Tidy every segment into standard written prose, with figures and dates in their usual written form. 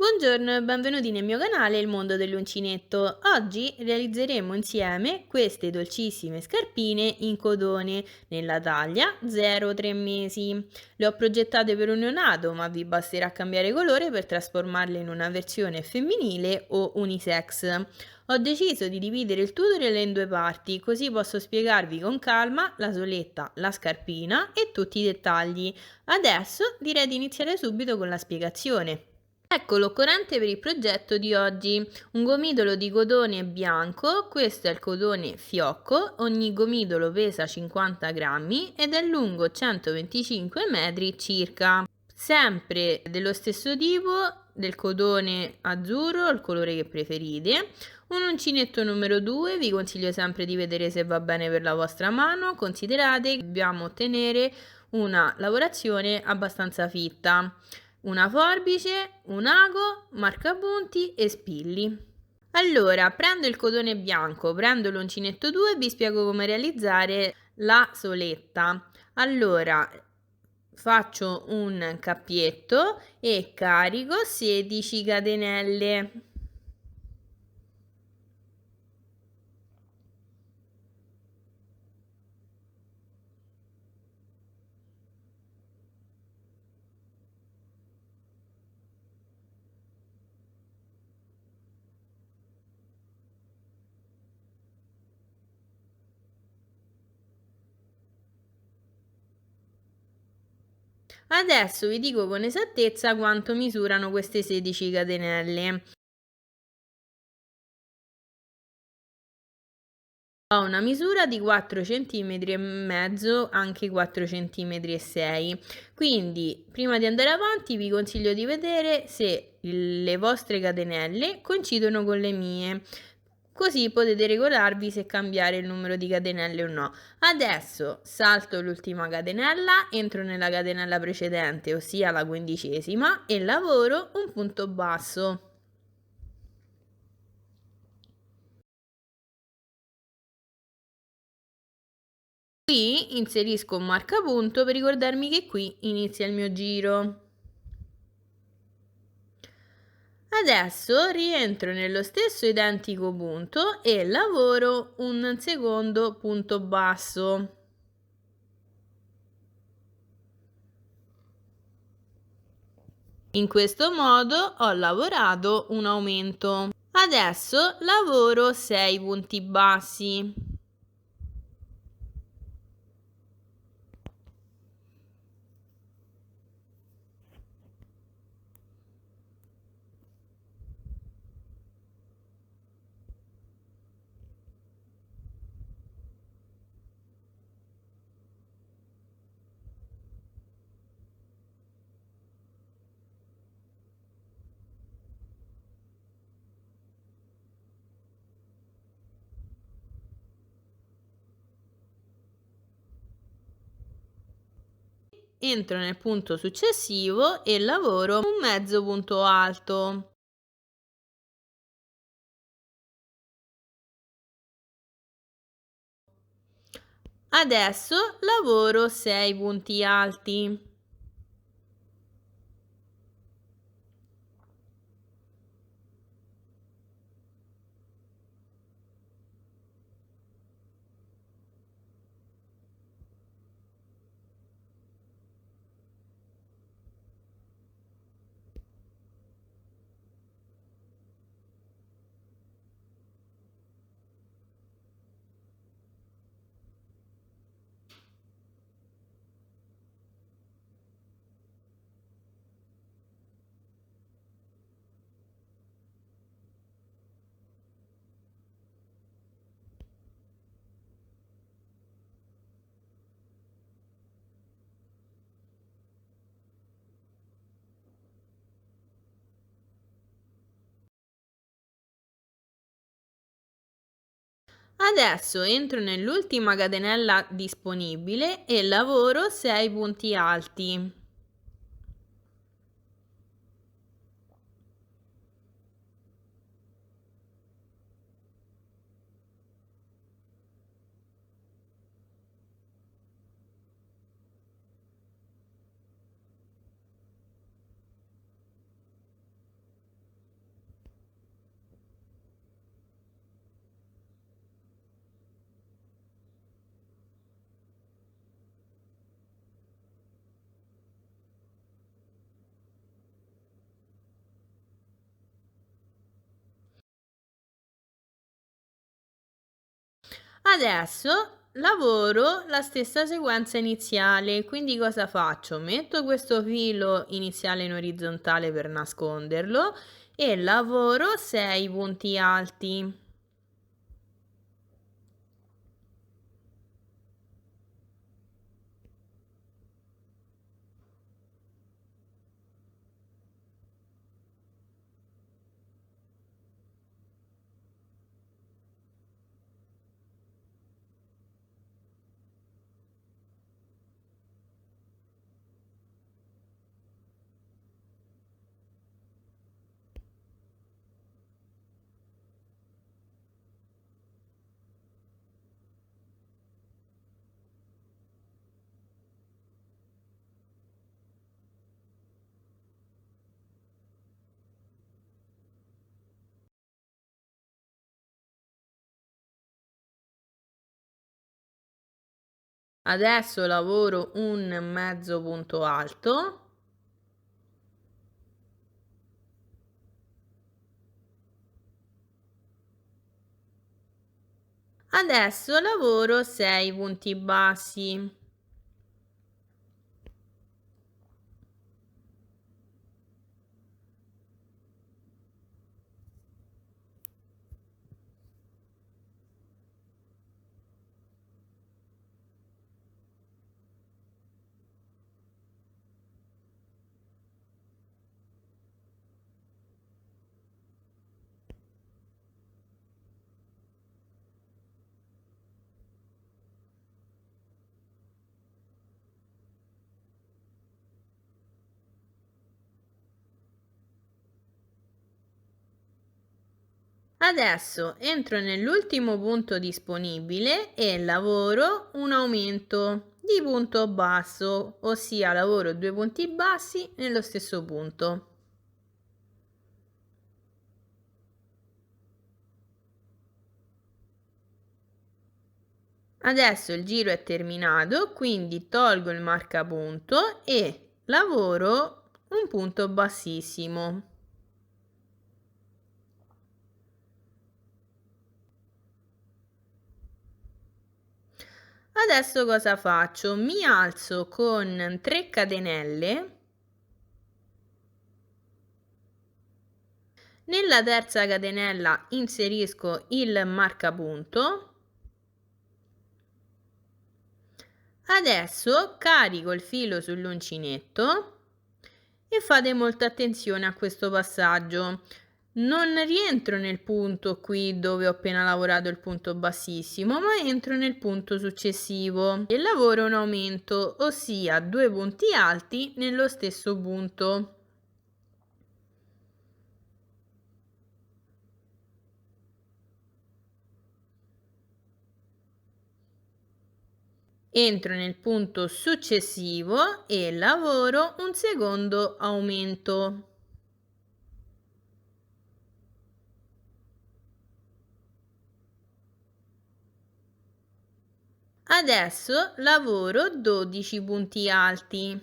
Buongiorno e benvenuti nel mio canale Il mondo dell'uncinetto. Oggi realizzeremo insieme queste dolcissime scarpine in cotone nella taglia 0-3 mesi. Le ho progettate per un neonato, ma vi basterà cambiare colore per trasformarle in una versione femminile o unisex. Ho deciso di dividere il tutorial in due parti, così posso spiegarvi con calma la soletta, la scarpina e tutti i dettagli. Adesso direi di iniziare subito con la spiegazione. Ecco l'occorrente per il progetto di oggi: un gomitolo di cotone bianco, questo è il cotone fiocco, ogni gomitolo pesa 50 grammi ed è lungo 125 metri circa. Sempre dello stesso tipo del cotone azzurro, il colore che preferite. Un uncinetto numero 2, vi consiglio sempre di vedere se va bene per la vostra mano, considerate che dobbiamo ottenere una lavorazione abbastanza fitta. Una forbice, un ago, marcapunti e spilli. Allora, prendo il cotone bianco, prendo l'uncinetto 2 e vi spiego come realizzare la soletta. Allora, faccio un cappietto e carico 16 catenelle. Adesso vi dico con esattezza quanto misurano queste 16 catenelle. Ho una misura di 4 centimetri e mezzo, anche 4 centimetri e 6. Quindi, prima di andare avanti, vi consiglio di vedere se le vostre catenelle coincidono con le mie. Così potete regolarvi se cambiare il numero di catenelle o no. Adesso salto l'ultima catenella, entro nella catenella precedente, ossia la 15ª, e lavoro un punto basso. Qui inserisco un marcapunto per ricordarmi che qui inizia il mio giro. Adesso rientro nello stesso identico punto e lavoro un secondo punto basso. In questo modo ho lavorato un aumento. Adesso lavoro 6 punti bassi. Entro nel punto successivo e lavoro un mezzo punto alto. Adesso lavoro 6 punti alti. Adesso entro nell'ultima catenella disponibile e lavoro 6 punti alti. Adesso lavoro la stessa sequenza iniziale, quindi cosa faccio? Metto questo filo iniziale in orizzontale per nasconderlo e lavoro 6 punti alti. Adesso lavoro un mezzo punto alto. Adesso lavoro 6 punti bassi. Adesso entro nell'ultimo punto disponibile e lavoro un aumento di punto basso, ossia lavoro 2 punti bassi nello stesso punto. Adesso il giro è terminato, quindi tolgo il marcapunto e lavoro un punto bassissimo. Adesso cosa faccio? Mi alzo con 3 catenelle. Nella terza catenella inserisco il marcapunto. Adesso carico il filo sull'uncinetto e fate molta attenzione a questo passaggio. Non rientro nel punto qui dove ho appena lavorato il punto bassissimo, ma entro nel punto successivo e lavoro un aumento, ossia 2 punti alti nello stesso punto. Entro nel punto successivo e lavoro un secondo aumento. Adesso lavoro 12 punti alti.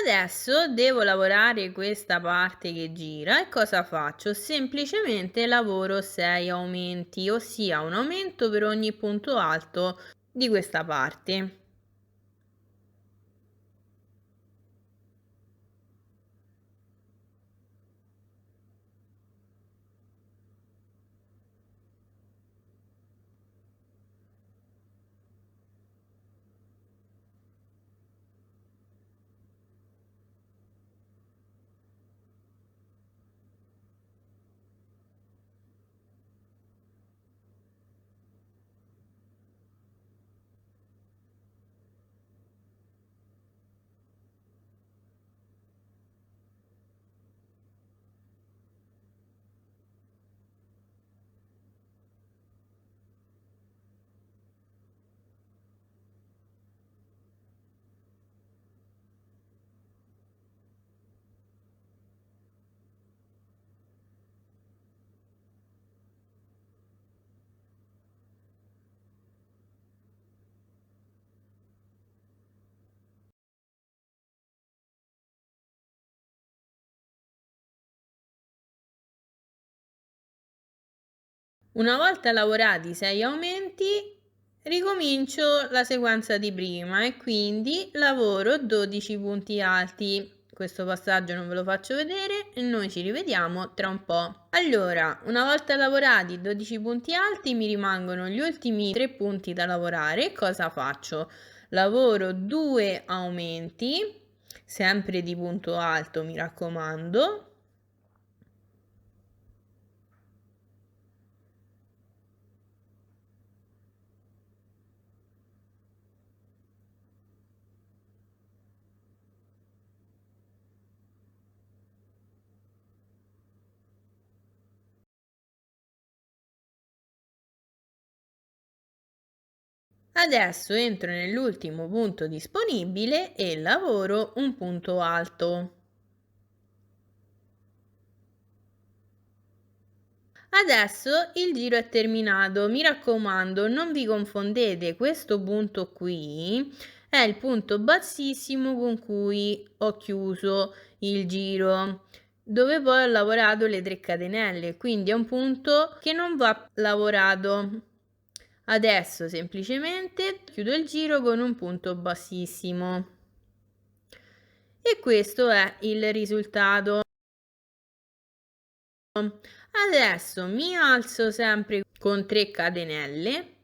Adesso devo lavorare questa parte che gira e cosa faccio? Semplicemente lavoro 6 aumenti, ossia un aumento per ogni punto alto di questa parte. Una volta lavorati 6 aumenti, ricomincio la sequenza di prima e quindi lavoro 12 punti alti. Questo passaggio non ve lo faccio vedere e noi ci rivediamo tra un po'. Allora, una volta lavorati 12 punti alti, mi rimangono gli ultimi 3 punti da lavorare. Cosa faccio? Lavoro 2 aumenti, sempre di punto alto, mi raccomando. Adesso entro nell'ultimo punto disponibile e lavoro un punto alto. Adesso il giro è terminato, mi raccomando non vi confondete, questo punto qui è il punto bassissimo con cui ho chiuso il giro, dove poi ho lavorato le 3 catenelle, quindi è un punto che non va lavorato. Adesso semplicemente chiudo il giro con un punto bassissimo. E questo è il risultato. Adesso mi alzo sempre con 3 catenelle,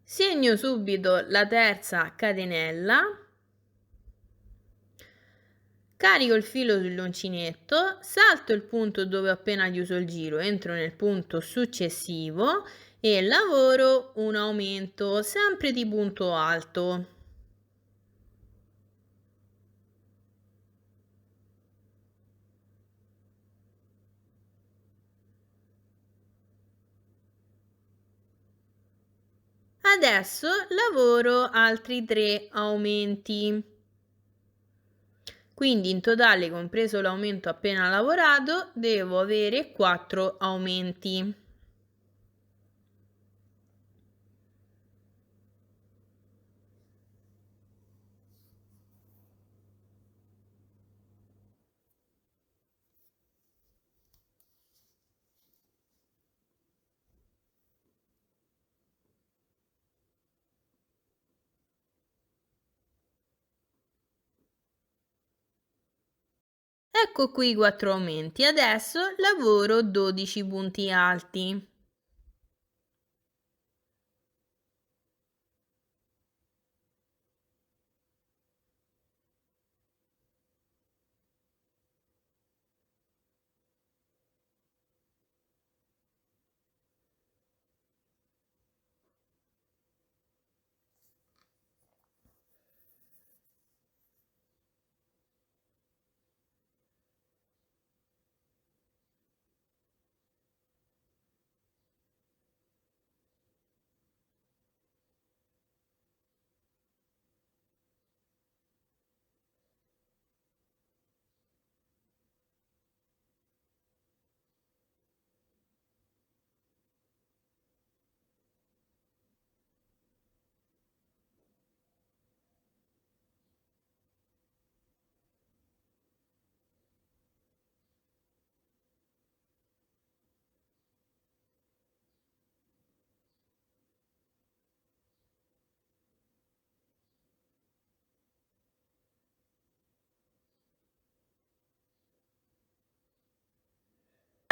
segno subito la terza catenella, carico il filo sull'uncinetto, salto il punto dove ho appena chiuso il giro, entro nel punto successivo e lavoro un aumento sempre di punto alto. Adesso lavoro altri 3 aumenti. Quindi in totale, compreso l'aumento appena lavorato, devo avere 4 aumenti. Ecco qui i 4 aumenti. Adesso lavoro 12 punti alti.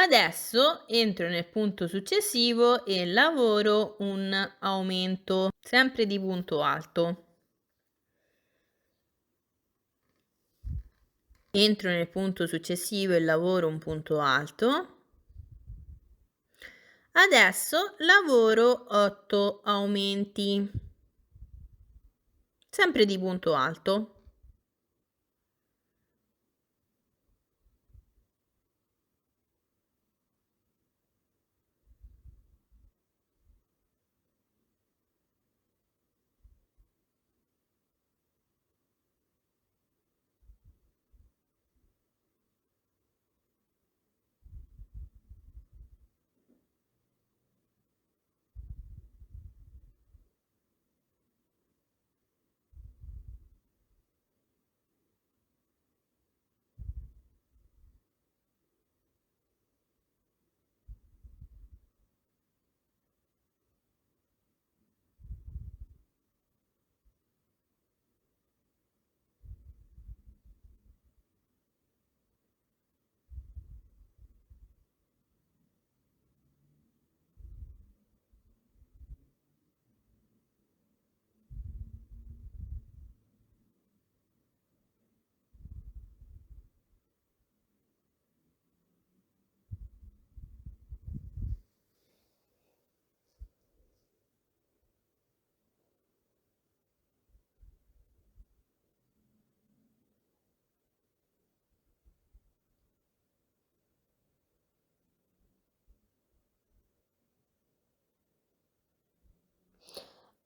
Adesso entro nel punto successivo e lavoro un aumento, sempre di punto alto. Entro nel punto successivo e lavoro un punto alto. Adesso lavoro 8 aumenti, sempre di punto alto.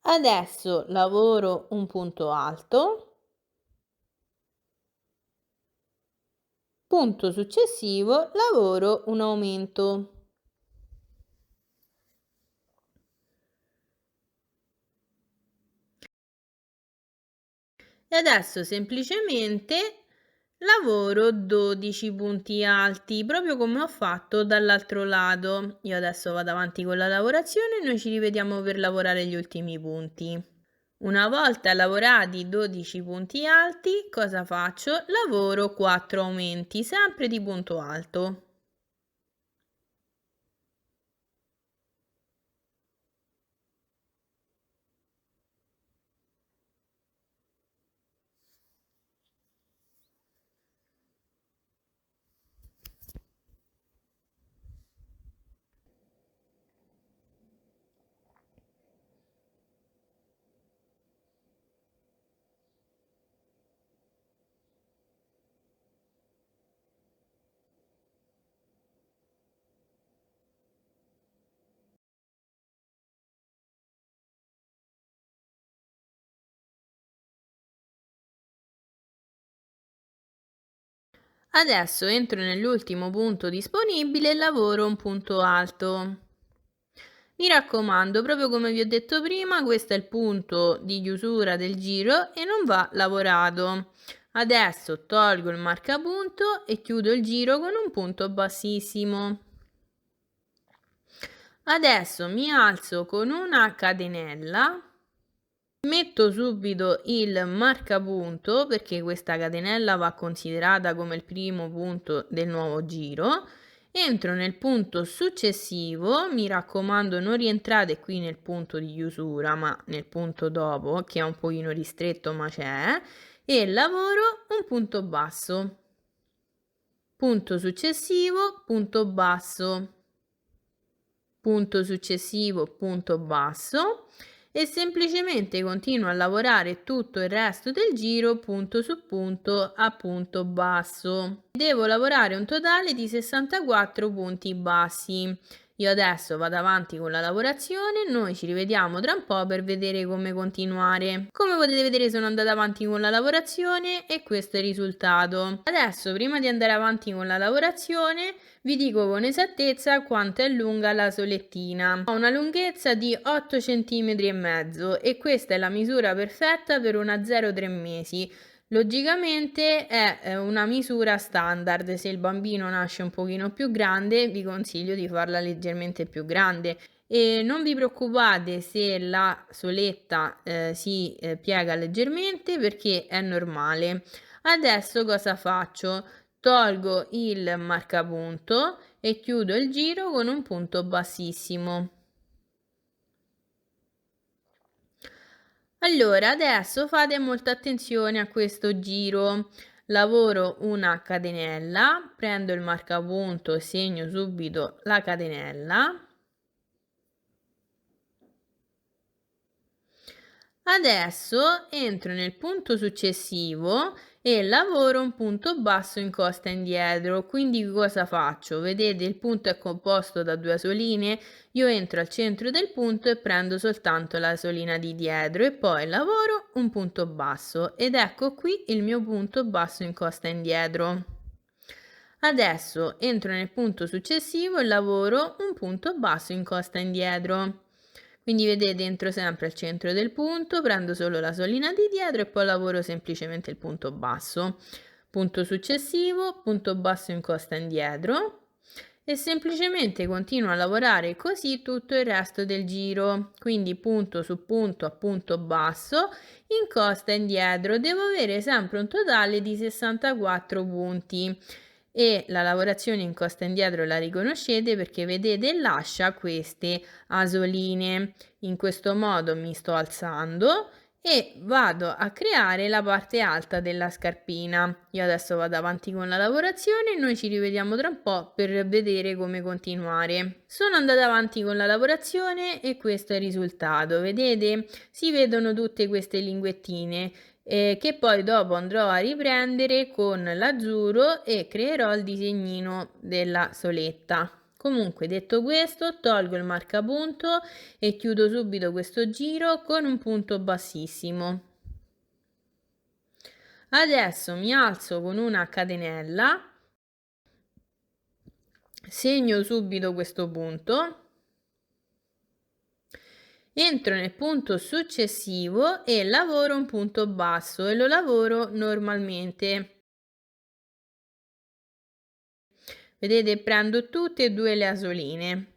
Adesso lavoro un punto alto, punto successivo lavoro un aumento. E adesso semplicemente lavoro 12 punti alti, proprio come ho fatto dall'altro lato. Io adesso vado avanti con la lavorazione e noi ci rivediamo per lavorare gli ultimi punti. Una volta lavorati 12 punti alti, cosa faccio? Lavoro 4 aumenti, sempre di punto alto. Adesso entro nell'ultimo punto disponibile e lavoro un punto alto. Mi raccomando, proprio come vi ho detto prima, questo è il punto di chiusura del giro e non va lavorato. Adesso tolgo il marcapunto e chiudo il giro con un punto bassissimo. Adesso mi alzo con una catenella, metto subito il marcapunto perché questa catenella va considerata come il primo punto del nuovo giro. Entro nel punto successivo, mi raccomando non rientrate qui nel punto di chiusura ma nel punto dopo che è un pochino ristretto ma c'è, e lavoro un punto basso. Punto successivo, punto basso. Punto successivo, punto basso e semplicemente continuo a lavorare tutto il resto del giro punto su punto a punto basso. Devo lavorare un totale di 64 punti bassi. Io adesso vado avanti con la lavorazione, noi ci rivediamo tra un po' per vedere come continuare. Come potete vedere sono andata avanti con la lavorazione e questo è il risultato. Adesso prima di andare avanti con la lavorazione vi dico con esattezza quanto è lunga la solettina. Ha una lunghezza di 8 cm e mezzo e questa è la misura perfetta per una 0-3 mesi. Logicamente è una misura standard, se il bambino nasce un pochino più grande vi consiglio di farla leggermente più grande e non vi preoccupate se la soletta si piega leggermente perché è normale. Adesso cosa faccio? tolgo il marcapunto e chiudo il giro con un punto bassissimo. Allora, adesso fate molta attenzione a questo giro. Lavoro una catenella, prendo il marcapunto e segno subito la catenella. Adesso entro nel punto successivo e lavoro un punto basso in costa indietro. Quindi cosa faccio? Vedete, il punto è composto da due soline. Io entro al centro del punto e prendo soltanto la solina di dietro e poi lavoro un punto basso ed ecco qui il mio punto basso in costa indietro. Adesso entro nel punto successivo e lavoro un punto basso in costa indietro. Quindi vedete, entro sempre al centro del punto, prendo solo la solina di dietro e poi lavoro semplicemente il punto basso. Punto successivo, punto basso in costa indietro e semplicemente continuo a lavorare così tutto il resto del giro. Quindi punto su punto a punto basso, in costa indietro. Devo avere sempre un totale di 64 punti. E la lavorazione in costa indietro la riconoscete perché vedete lascia queste asoline. In questo modo mi sto alzando e vado a creare la parte alta della scarpina. Io adesso vado avanti con la lavorazione e noi ci rivediamo tra un po' per vedere come continuare. Sono andata avanti con la lavorazione e questo è il risultato. Vedete? Si vedono tutte queste linguettine che poi dopo andrò a riprendere con l'azzurro e creerò il disegnino della soletta. Comunque, detto questo, tolgo il marcapunto e chiudo subito questo giro con un punto bassissimo. Adesso mi alzo con una catenella, segno subito questo punto, entro nel punto successivo e lavoro un punto basso e lo lavoro normalmente. Vedete, prendo tutte e due le asoline.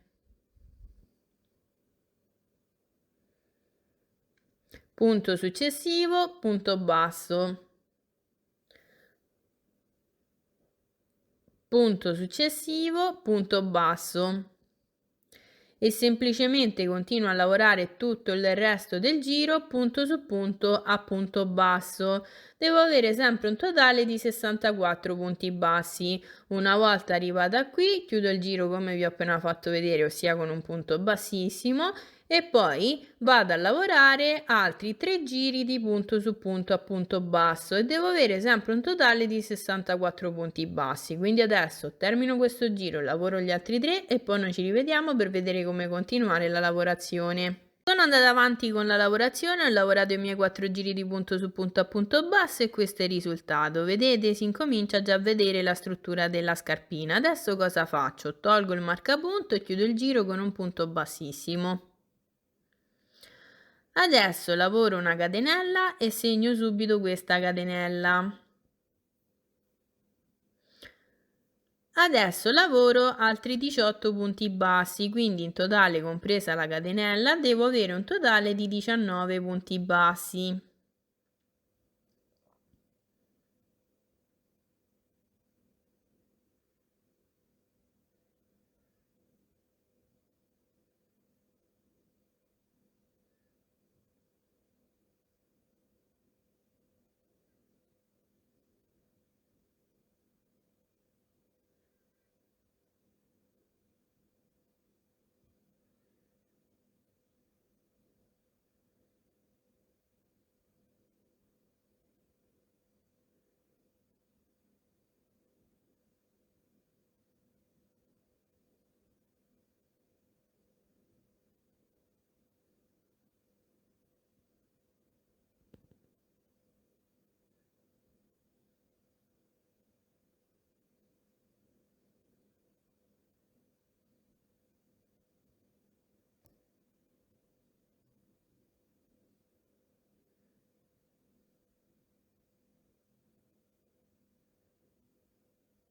Punto successivo, punto basso. Punto successivo, punto basso. E semplicemente continuo a lavorare tutto il resto del giro punto su punto a punto basso. Devo avere sempre un totale di 64 punti bassi. Una volta arrivata qui, chiudo il giro come vi ho appena fatto vedere, ossia con un punto bassissimo, e poi vado a lavorare altri 3 giri di punto su punto a punto basso e devo avere sempre un totale di 64 punti bassi. Quindi adesso termino questo giro, lavoro gli altri 3 e poi noi ci rivediamo per vedere come continuare la lavorazione. Sono andata avanti con la lavorazione, ho lavorato i miei 4 giri di punto su punto a punto basso e questo è il risultato. Vedete, si incomincia già a vedere la struttura della scarpina. Adesso cosa faccio? Tolgo il marcapunto e chiudo il giro con un punto bassissimo. Adesso lavoro una catenella e segno subito questa catenella. Adesso lavoro altri 18 punti bassi, quindi in totale, compresa la catenella, devo avere un totale di 19 punti bassi.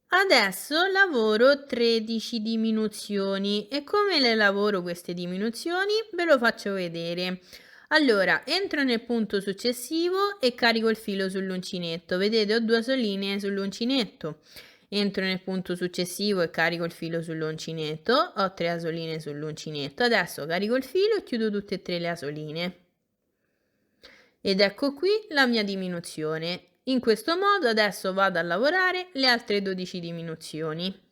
Adesso lavoro 13 diminuzioni e come le lavoro queste diminuzioni ve lo faccio vedere. Allora, entro nel punto successivo e carico il filo sull'uncinetto. Vedete, ho due soline sull'uncinetto. Entro nel punto successivo e carico il filo sull'uncinetto, ho 3 asoline sull'uncinetto, adesso carico il filo e chiudo tutte e 3 le asoline. Ed ecco qui la mia diminuzione. In questo modo adesso vado a lavorare le altre 12 diminuzioni.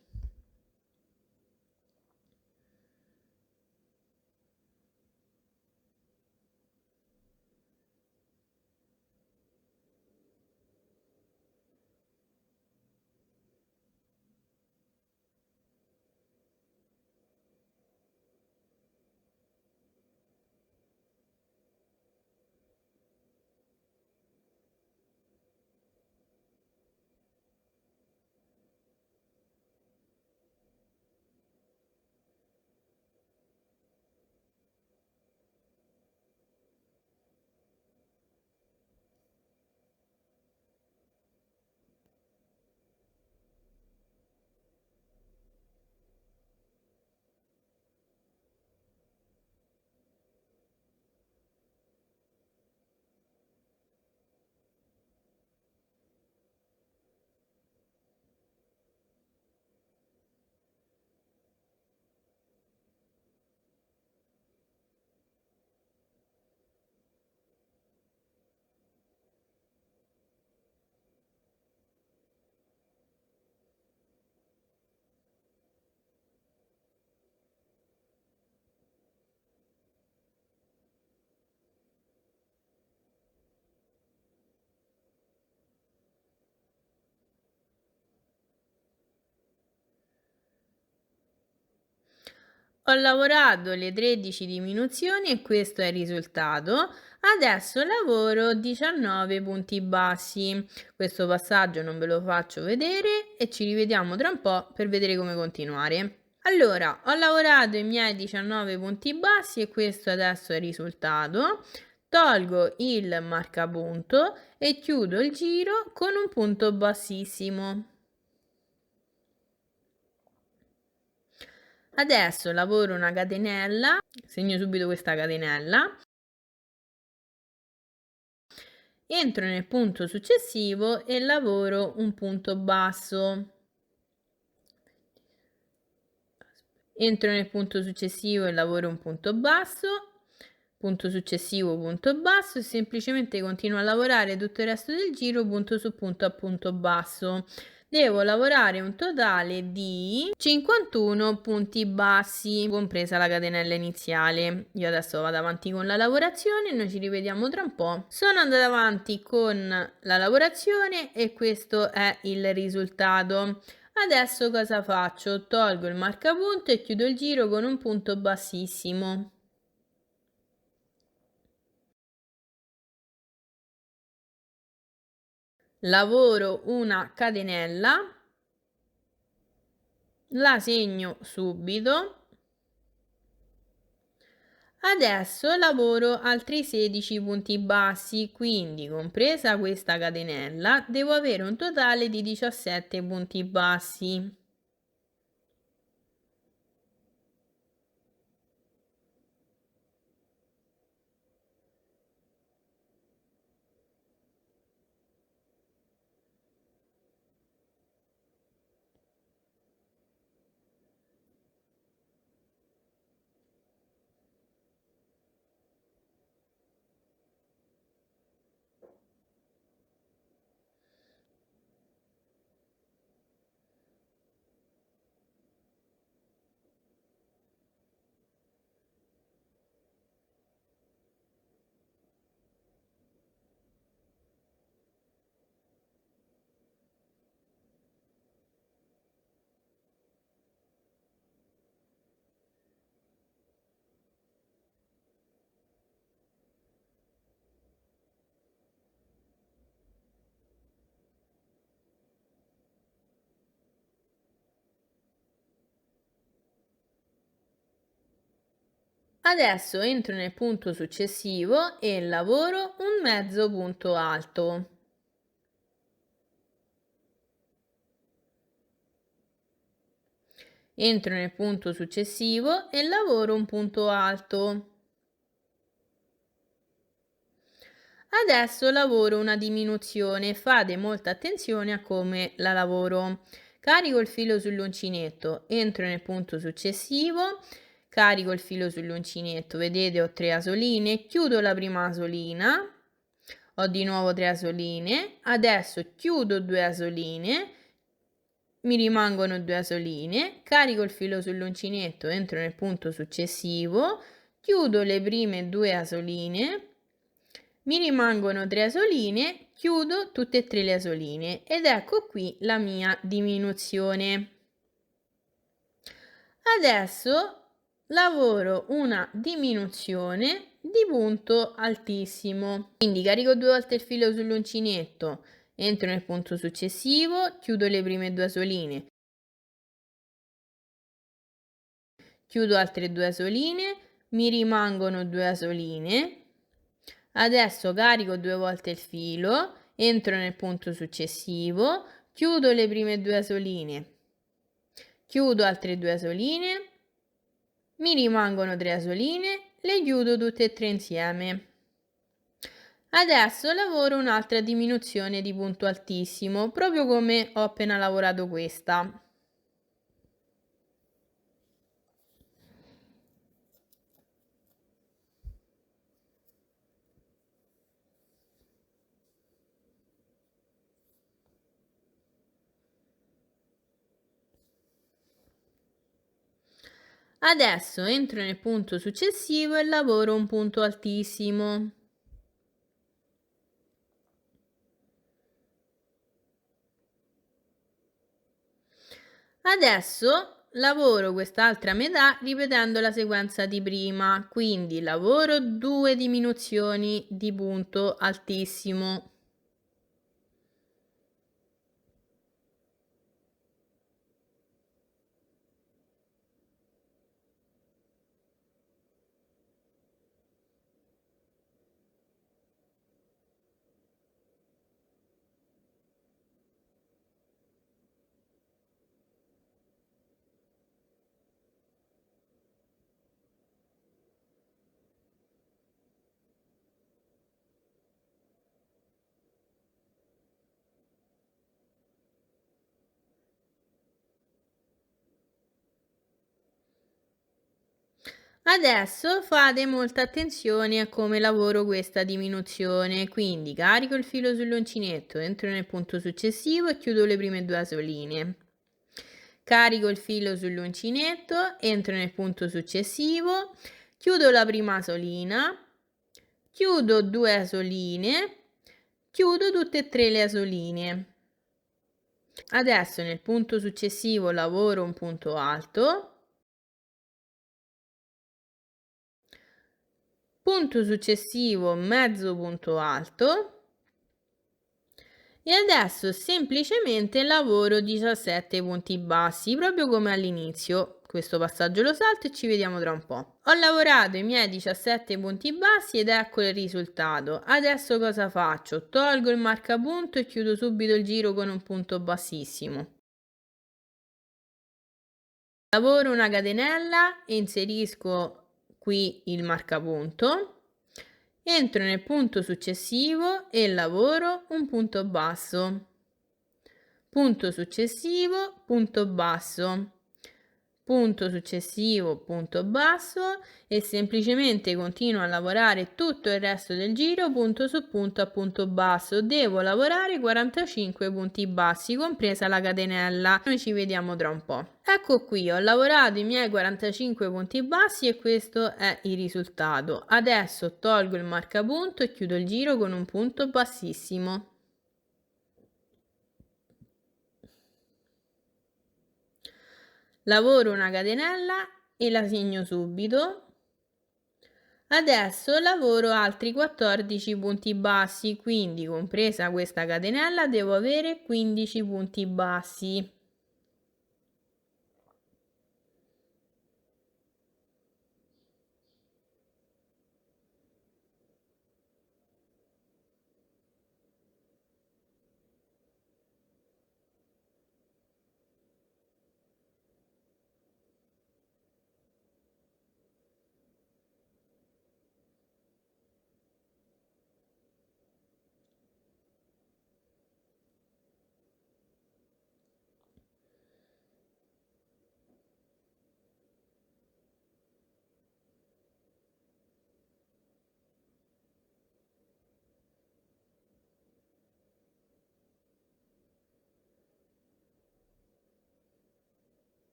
Ho lavorato le 13 diminuzioni e questo è il risultato. Adesso lavoro 19 punti bassi. Questo passaggio non ve lo faccio vedere e ci rivediamo tra un po' per vedere come continuare. Allora, ho lavorato i miei 19 punti bassi e questo adesso è il risultato. Tolgo il marcapunto e chiudo il giro con un punto bassissimo. Adesso lavoro una catenella, segno subito questa catenella, entro nel punto successivo e lavoro un punto basso. Entro nel punto successivo e lavoro un punto basso, punto successivo, punto basso e semplicemente continuo a lavorare tutto il resto del giro punto su punto a punto basso. Devo lavorare un totale di 51 punti bassi, compresa la catenella iniziale. Io adesso vado avanti con la lavorazione e noi ci rivediamo tra un po'. Sono andata avanti con la lavorazione e questo è il risultato. Adesso cosa faccio? Tolgo il marcapunto e chiudo il giro con un punto bassissimo. Lavoro una catenella, la segno subito. Adesso lavoro altri 16 punti bassi, quindi compresa questa catenella devo avere un totale di 17 punti bassi. Adesso entro nel punto successivo e lavoro un mezzo punto alto. Entro nel punto successivo e lavoro un punto alto. Adesso lavoro una diminuzione, fate molta attenzione a come la lavoro. Carico il filo sull'uncinetto, entro nel punto successivo, carico il filo sull'uncinetto, vedete ho 3 asoline, chiudo la prima asolina, ho di nuovo 3 asoline, adesso chiudo 2 asoline, mi rimangono 2 asoline, carico il filo sull'uncinetto, entro nel punto successivo, chiudo le prime 2 asoline, mi rimangono 3 asoline, chiudo tutte e 3 le asoline ed ecco qui la mia diminuzione. Adesso lavoro una diminuzione di punto altissimo. Quindi carico 2 volte il filo sull'uncinetto, entro nel punto successivo, chiudo le prime 2 asoline, chiudo altre 2 asoline, mi rimangono 2 asoline. Adesso carico 2 volte il filo, entro nel punto successivo, chiudo le prime 2 asoline, chiudo altre 2 asoline, mi rimangono 3 asoline, le chiudo tutte e 3 insieme. Adesso lavoro un'altra diminuzione di punto altissimo, proprio come ho appena lavorato questa. Adesso entro nel punto successivo e lavoro un punto altissimo. Adesso lavoro quest'altra metà ripetendo la sequenza di prima, quindi lavoro 2 diminuzioni di punto altissimo. Adesso fate molta attenzione a come lavoro questa diminuzione, quindi carico il filo sull'uncinetto, entro nel punto successivo e chiudo le prime 2 asoline. Carico il filo sull'uncinetto, entro nel punto successivo, chiudo la prima asolina, chiudo 2 asoline, chiudo tutte e 3 le asoline. Adesso nel punto successivo lavoro un punto alto, punto successivo mezzo punto alto e adesso semplicemente lavoro 17 punti bassi, proprio come all'inizio. Questo passaggio lo salto e ci vediamo tra un po'. Ho lavorato i miei 17 punti bassi ed ecco il risultato. Adesso cosa faccio? Tolgo il marcapunto e chiudo subito il giro con un punto bassissimo. Lavoro una catenella e inserisco qui il marcapunto. Entro nel punto successivo e lavoro un punto basso, punto successivo, punto basso, punto successivo, punto basso e semplicemente continuo a lavorare tutto il resto del giro punto su punto a punto basso. Devo lavorare 45 punti bassi, compresa la catenella. Noi ci vediamo tra un po'. Ecco qui, ho lavorato i miei 45 punti bassi e questo è il risultato. Adesso tolgo il marcapunto e chiudo il giro con un punto bassissimo. Lavoro una catenella e la segno subito. Adesso lavoro altri 14 punti bassi, quindi compresa questa catenella devo avere 15 punti bassi.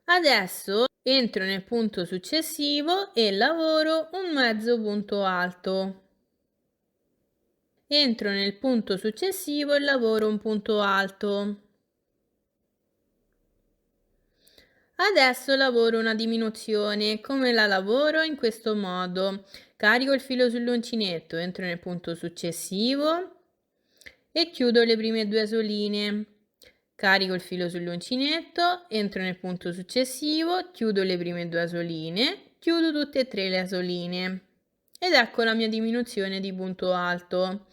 Adesso entro nel punto successivo e lavoro un mezzo punto alto. Entro nel punto successivo e lavoro un punto alto. Adesso lavoro una diminuzione. Come la lavoro? In questo modo. Carico il filo sull'uncinetto, entro nel punto successivo e chiudo le prime due asoline. Carico il filo sull'uncinetto, entro nel punto successivo, chiudo le prime due asoline, chiudo tutte e tre le asoline. Ed ecco la mia diminuzione di punto alto.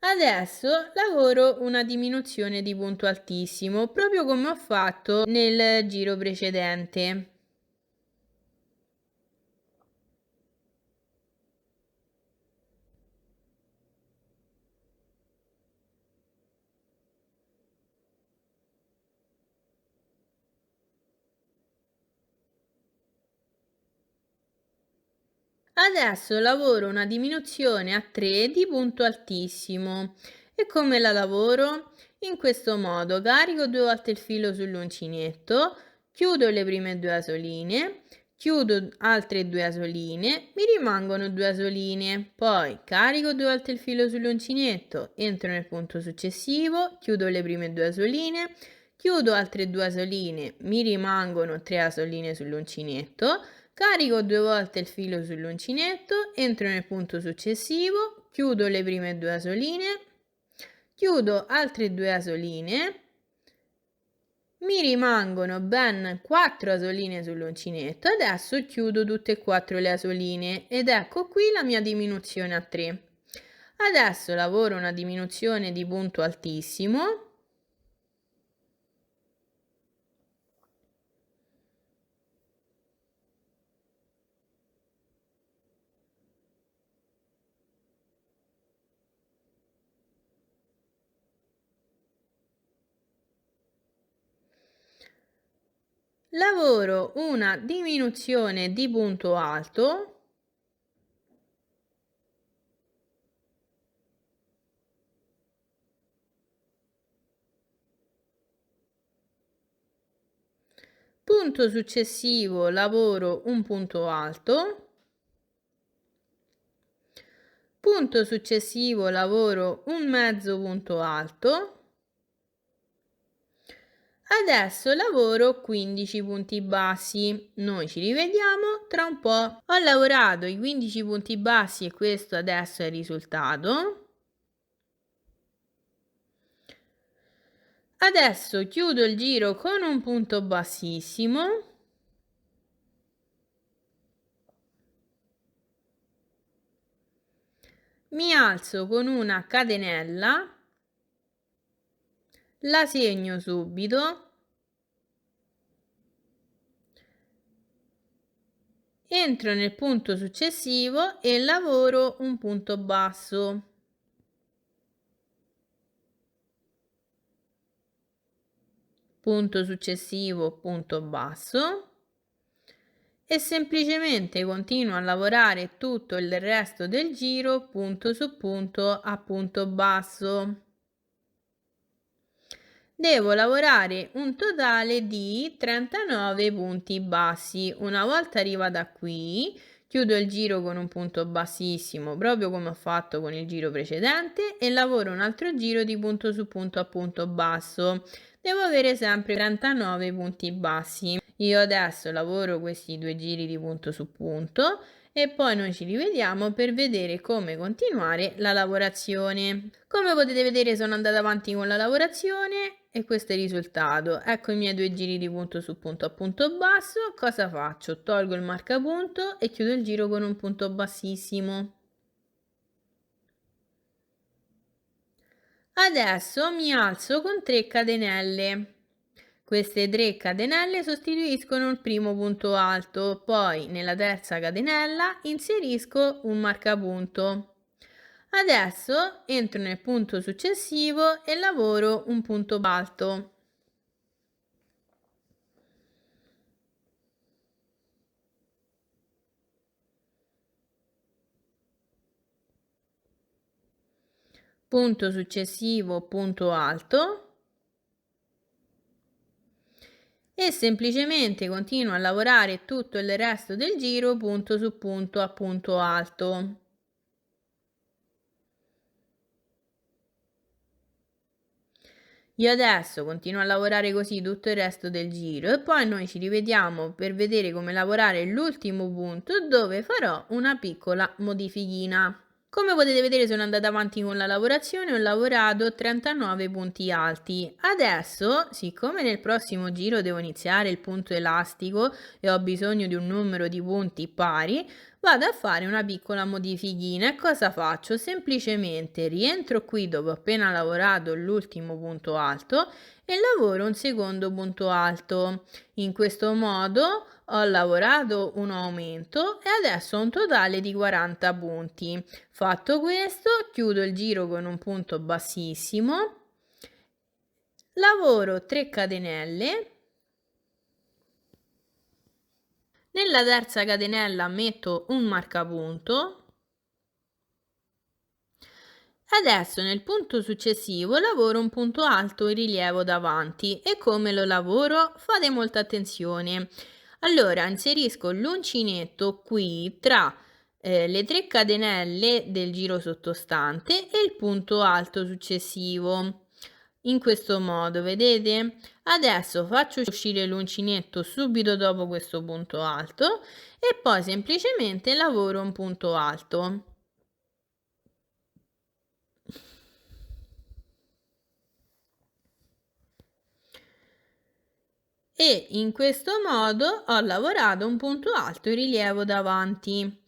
Adesso lavoro una diminuzione di punto altissimo, proprio come ho fatto nel giro precedente. Adesso lavoro una diminuzione a 3 di punto altissimo. E come la lavoro? In questo modo carico due volte il filo sull'uncinetto, chiudo le prime due asoline, chiudo altre due asoline, mi rimangono due asoline, poi carico due volte il filo sull'uncinetto, entro nel punto successivo, chiudo le prime due asoline, chiudo altre due asoline, mi rimangono tre asoline sull'uncinetto, carico due volte il filo sull'uncinetto, entro nel punto successivo, chiudo le prime due asoline, chiudo altre due asoline, mi rimangono ben 4 asoline sull'uncinetto, adesso chiudo tutte e 4 le asoline ed ecco qui la mia diminuzione a 3. Adesso lavoro una diminuzione di punto altissimo. Lavoro una diminuzione di punto alto. Punto successivo lavoro un punto alto. Punto successivo lavoro un mezzo punto alto. Adesso lavoro 15 punti bassi. Noi ci rivediamo tra un po'. Ho lavorato i 15 punti bassi e questo adesso è il risultato. Adesso chiudo il giro con un punto bassissimo. Mi alzo con una catenella, la segno subito, entro nel punto successivo e lavoro un punto basso. Punto successivo, punto basso. E semplicemente continuo a lavorare tutto il resto del giro punto su punto a punto basso. Devo lavorare un totale di 39 punti bassi. Una volta arrivata qui, chiudo il giro con un punto bassissimo, proprio come ho fatto con il giro precedente, e lavoro un altro giro di punto su punto a punto basso. Devo avere sempre 39 punti bassi. Io adesso lavoro questi due giri di punto su punto e poi noi ci rivediamo per vedere come continuare la lavorazione. Come potete vedere sono andata avanti con la lavorazione e questo è il risultato. Ecco i miei due giri di punto su punto a punto basso. Cosa faccio? Tolgo il marcapunto e chiudo il giro con un punto bassissimo. Adesso mi alzo con 3 catenelle. Queste 3 catenelle sostituiscono il primo punto alto, poi nella terza catenella inserisco un marcapunto. Adesso entro nel punto successivo e lavoro un punto alto. Punto successivo, punto alto. e semplicemente continuo a lavorare tutto il resto del giro punto su punto a punto alto. Io adesso continuo a lavorare così tutto il resto del giro e poi noi ci rivediamo per vedere come lavorare l'ultimo punto dove farò una piccola modifichina. Come potete vedere sono andata avanti con la lavorazione, ho lavorato 39 punti alti. Adesso, siccome nel prossimo giro devo iniziare il punto elastico e ho bisogno di un numero di punti pari, vado a fare una piccola modifichina e cosa faccio? Semplicemente rientro qui dopo appena lavorato l'ultimo punto alto e lavoro un secondo punto alto. In questo modo ho lavorato un aumento e adesso ho un totale di 40 punti. Fatto questo, chiudo il giro con un punto bassissimo, lavoro 3 catenelle. Nella terza catenella metto un marcapunto. Adesso nel punto successivo lavoro un punto alto in rilievo davanti e come lo lavoro? Fate molta attenzione. Allora inserisco l'uncinetto qui tra le 3 catenelle del giro sottostante e il punto alto successivo. In questo modo, vedete? Adesso faccio uscire l'uncinetto subito dopo questo punto alto e poi semplicemente lavoro un punto alto. E in questo modo ho lavorato un punto alto in rilievo davanti.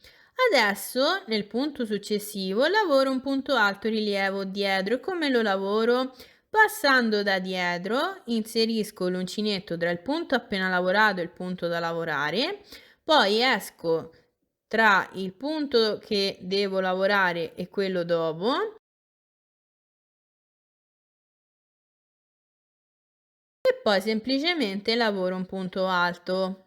Adesso nel punto successivo lavoro un punto alto in rilievo dietro e come lo lavoro? Passando da dietro inserisco l'uncinetto tra il punto appena lavorato e il punto da lavorare, poi esco tra il punto che devo lavorare e quello dopo e poi semplicemente lavoro un punto alto.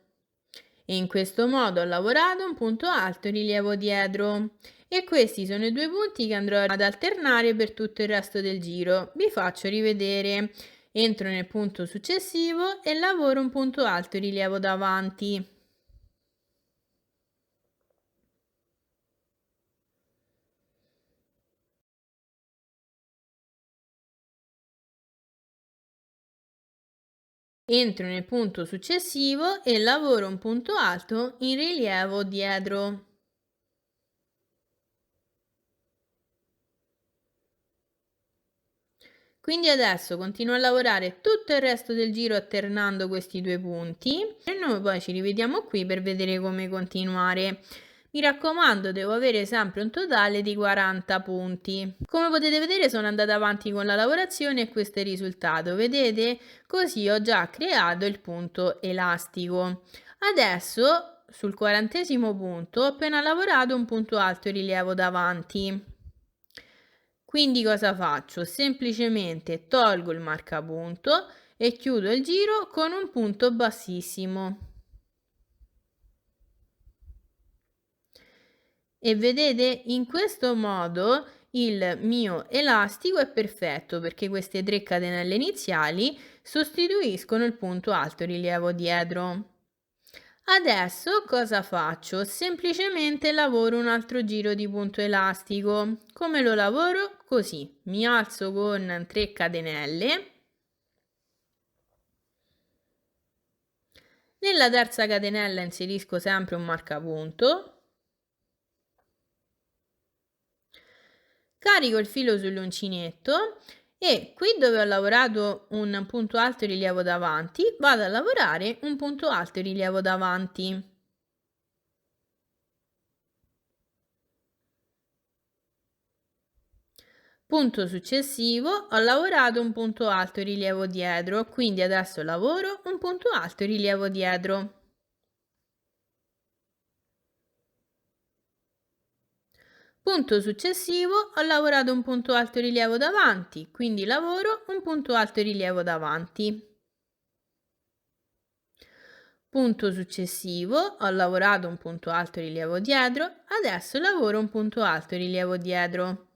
E in questo modo ho lavorato un punto alto in rilievo dietro. E questi sono i due punti che andrò ad alternare per tutto il resto del giro. Vi faccio rivedere. Entro nel punto successivo e lavoro un punto alto in rilievo davanti. Entro nel punto successivo e lavoro un punto alto in rilievo dietro. Quindi adesso continuo a lavorare tutto il resto del giro alternando questi due punti e noi poi ci rivediamo qui per vedere come continuare. Mi raccomando, devo avere sempre un totale di 40 punti. Come potete vedere sono andata avanti con la lavorazione e questo è il risultato, vedete? Così ho già creato il punto elastico. Adesso sul 40° punto ho appena lavorato un punto alto in rilievo davanti. Quindi cosa faccio? Semplicemente tolgo il marcapunto e chiudo il giro con un punto bassissimo. E vedete, in questo modo il mio elastico è perfetto perché queste 3 catenelle iniziali sostituiscono il punto alto rilievo dietro. Adesso cosa faccio? Semplicemente lavoro un altro giro di punto elastico. Come lo lavoro? Così. Mi alzo con 3 catenelle. Nella terza catenella inserisco sempre un marcapunto. Carico il filo sull'uncinetto e qui dove ho lavorato un punto alto in rilievo davanti, vado a lavorare un punto alto in rilievo davanti. Punto successivo, ho lavorato un punto alto in rilievo dietro, quindi adesso lavoro un punto alto in rilievo dietro. Punto successivo, ho lavorato un punto alto in rilievo davanti, quindi lavoro un punto alto in rilievo davanti. Punto successivo, ho lavorato un punto alto in rilievo dietro, adesso lavoro un punto alto in rilievo dietro.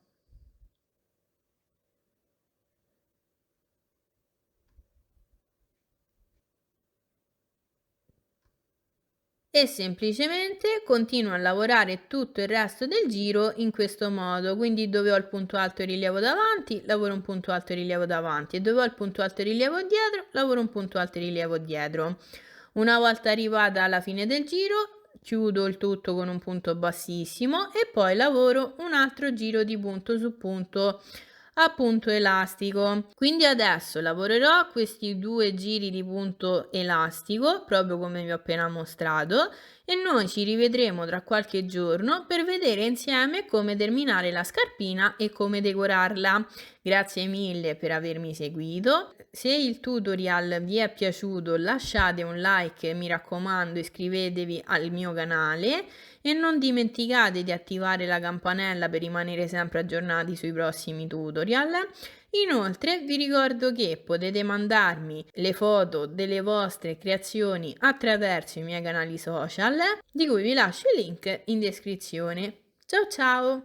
e semplicemente continuo a lavorare tutto il resto del giro in questo modo, quindi dove ho il punto alto e rilievo davanti, lavoro un punto alto e rilievo davanti e dove ho il punto alto e rilievo dietro, lavoro un punto alto e rilievo dietro. Una volta arrivata alla fine del giro, chiudo il tutto con un punto bassissimo e poi lavoro un altro giro di punto su punto a punto elastico. Quindi adesso lavorerò questi due giri di punto elastico, proprio come vi ho appena mostrato, e noi ci rivedremo tra qualche giorno per vedere insieme come terminare la scarpina e come decorarla. Grazie mille per avermi seguito. Se il tutorial vi è piaciuto lasciate un like e mi raccomando iscrivetevi al mio canale e non dimenticate di attivare la campanella per rimanere sempre aggiornati sui prossimi tutorial. Inoltre vi ricordo che potete mandarmi le foto delle vostre creazioni attraverso i miei canali social, di cui vi lascio il link in descrizione. Ciao ciao!